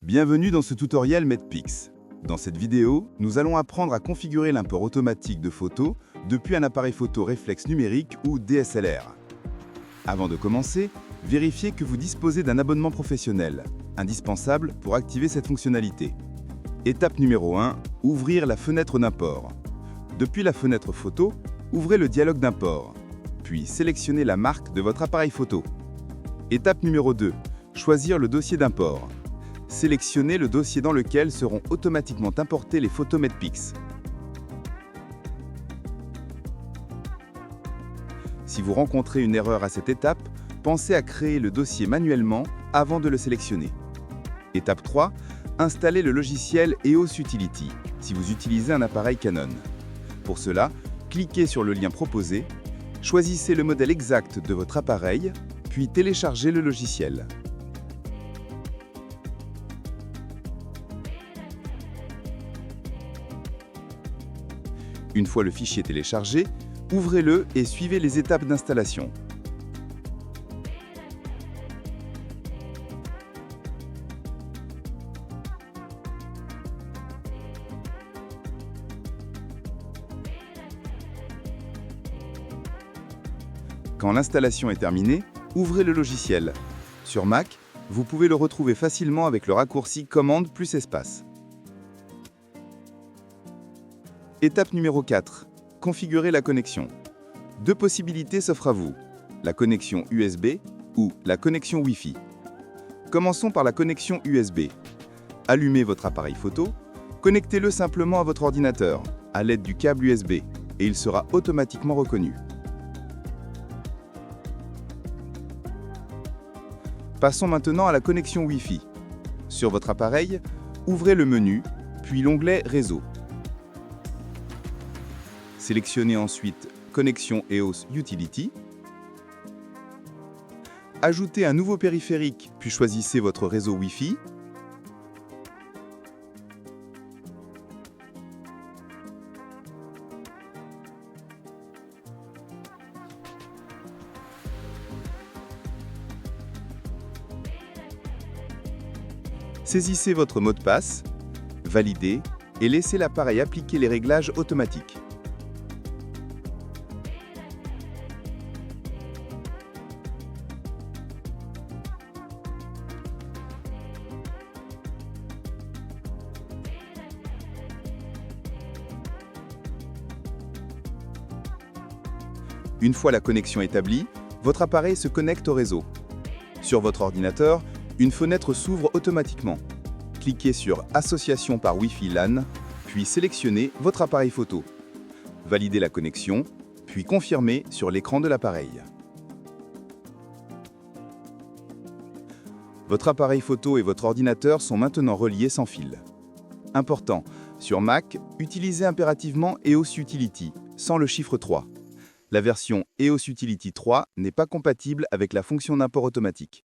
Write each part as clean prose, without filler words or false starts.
Bienvenue dans ce tutoriel Medpix. Dans cette vidéo, nous allons apprendre à configurer l'import automatique de photos depuis un appareil photo réflexe numérique ou DSLR. Avant de commencer, vérifiez que vous disposez d'un abonnement professionnel, indispensable pour activer cette fonctionnalité. Étape numéro 1, ouvrir la fenêtre d'import. Depuis la fenêtre photo, ouvrez le dialogue d'import, puis sélectionnez la marque de votre appareil photo. Étape numéro 2, choisir le dossier d'import. Sélectionnez le dossier dans lequel seront automatiquement importées les photos Medpix. Si vous rencontrez une erreur à cette étape, pensez à créer le dossier manuellement avant de le sélectionner. Étape 3, installez le logiciel EOS Utility si vous utilisez un appareil Canon. Pour cela, cliquez sur le lien proposé, choisissez le modèle exact de votre appareil, puis téléchargez le logiciel. Une fois le fichier téléchargé, ouvrez-le et suivez les étapes d'installation. Quand l'installation est terminée, ouvrez le logiciel. Sur Mac, vous pouvez le retrouver facilement avec le raccourci commande plus espace. Étape numéro 4. Configurer la connexion. Deux possibilités s'offrent à vous, la connexion USB ou la connexion Wi-Fi. Commençons par la connexion USB. Allumez votre appareil photo, connectez-le simplement à votre ordinateur à l'aide du câble USB et il sera automatiquement reconnu. Passons maintenant à la connexion Wi-Fi. Sur votre appareil, ouvrez le menu, puis l'onglet Réseau. Sélectionnez ensuite Connexion EOS Utility. Ajoutez un nouveau périphérique, puis choisissez votre réseau Wi-Fi. Saisissez votre mot de passe, validez et laissez l'appareil appliquer les réglages automatiques. Une fois la connexion établie, votre appareil se connecte au réseau. Sur votre ordinateur, une fenêtre s'ouvre automatiquement. Cliquez sur Association par Wi-Fi LAN, puis sélectionnez votre appareil photo. Validez la connexion, puis confirmez sur l'écran de l'appareil. Votre appareil photo et votre ordinateur sont maintenant reliés sans fil. Important, sur Mac, utilisez impérativement EOS Utility, sans le chiffre 3. La version EOS Utility 3 n'est pas compatible avec la fonction d'import automatique.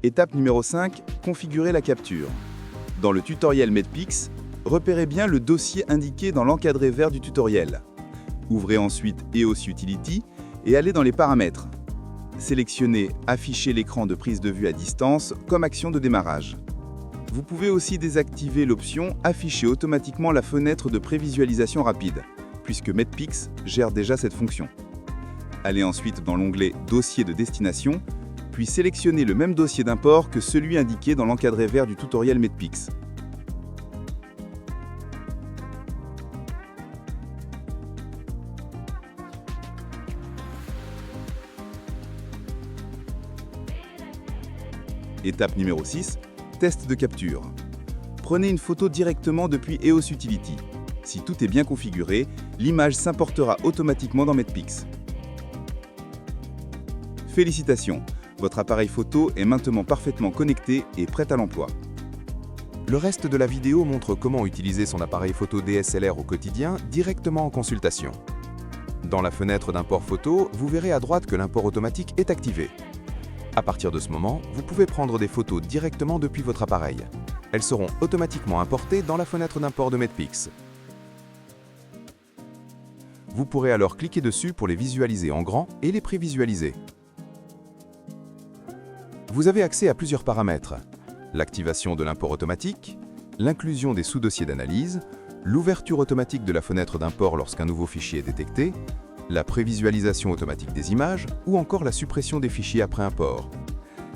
Étape numéro 5, configurer la capture. Dans le tutoriel Medpix, repérez bien le dossier indiqué dans l'encadré vert du tutoriel. Ouvrez ensuite EOS Utility et allez dans les paramètres. Sélectionnez Afficher l'écran de prise de vue à distance comme action de démarrage. Vous pouvez aussi désactiver l'option Afficher automatiquement la fenêtre de prévisualisation rapide, puisque Medpix gère déjà cette fonction. Allez ensuite dans l'onglet Dossier de destination, puis sélectionnez le même dossier d'import que celui indiqué dans l'encadré vert du tutoriel Medpix. Étape numéro 6. Test de capture. Prenez une photo directement depuis EOS Utility. Si tout est bien configuré, l'image s'importera automatiquement dans Medpix. Félicitations, votre appareil photo est maintenant parfaitement connecté et prêt à l'emploi. Le reste de la vidéo montre comment utiliser son appareil photo DSLR au quotidien directement en consultation. Dans la fenêtre d'import photo, vous verrez à droite que l'import automatique est activé. À partir de ce moment, vous pouvez prendre des photos directement depuis votre appareil. Elles seront automatiquement importées dans la fenêtre d'import de Medpix. Vous pourrez alors cliquer dessus pour les visualiser en grand et les prévisualiser. Vous avez accès à plusieurs paramètres: l'activation de l'import automatique, l'inclusion des sous-dossiers d'analyse, l'ouverture automatique de la fenêtre d'import lorsqu'un nouveau fichier est détecté, la prévisualisation automatique des images ou encore la suppression des fichiers après import.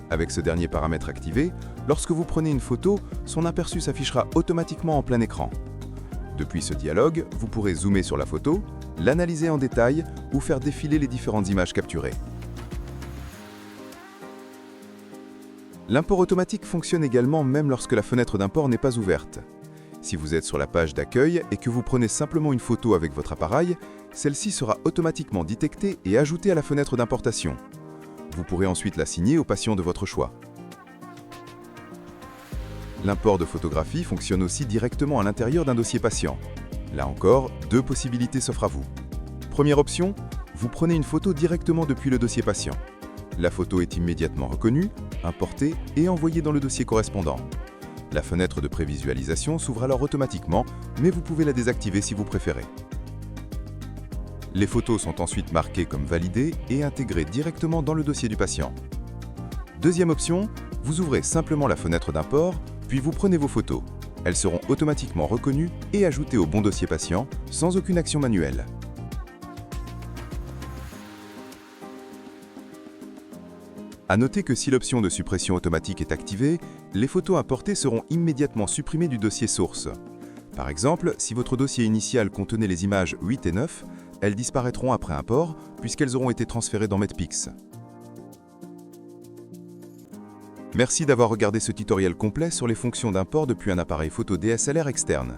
Avec ce dernier paramètre activé, lorsque vous prenez une photo, son aperçu s'affichera automatiquement en plein écran. Depuis ce dialogue, vous pourrez zoomer sur la photo, l'analyser en détail ou faire défiler les différentes images capturées. L'import automatique fonctionne également même lorsque la fenêtre d'import n'est pas ouverte. Si vous êtes sur la page d'accueil et que vous prenez simplement une photo avec votre appareil, celle-ci sera automatiquement détectée et ajoutée à la fenêtre d'importation. Vous pourrez ensuite la signer au patient de votre choix. L'import de photographie fonctionne aussi directement à l'intérieur d'un dossier patient. Là encore, deux possibilités s'offrent à vous. Première option, vous prenez une photo directement depuis le dossier patient. La photo est immédiatement reconnue, importée et envoyée dans le dossier correspondant. La fenêtre de prévisualisation s'ouvre alors automatiquement, mais vous pouvez la désactiver si vous préférez. Les photos sont ensuite marquées comme validées et intégrées directement dans le dossier du patient. Deuxième option, vous ouvrez simplement la fenêtre d'import, puis vous prenez vos photos. Elles seront automatiquement reconnues et ajoutées au bon dossier patient, sans aucune action manuelle. À noter que si l'option de suppression automatique est activée, les photos importées seront immédiatement supprimées du dossier source. Par exemple, si votre dossier initial contenait les images 8 et 9, elles disparaîtront après import puisqu'elles auront été transférées dans MEDPIX. Merci d'avoir regardé ce tutoriel complet sur les fonctions d'import depuis un appareil photo DSLR externe.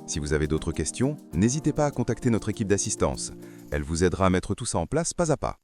Si vous avez d'autres questions, n'hésitez pas à contacter notre équipe d'assistance. Elle vous aidera à mettre tout ça en place pas à pas.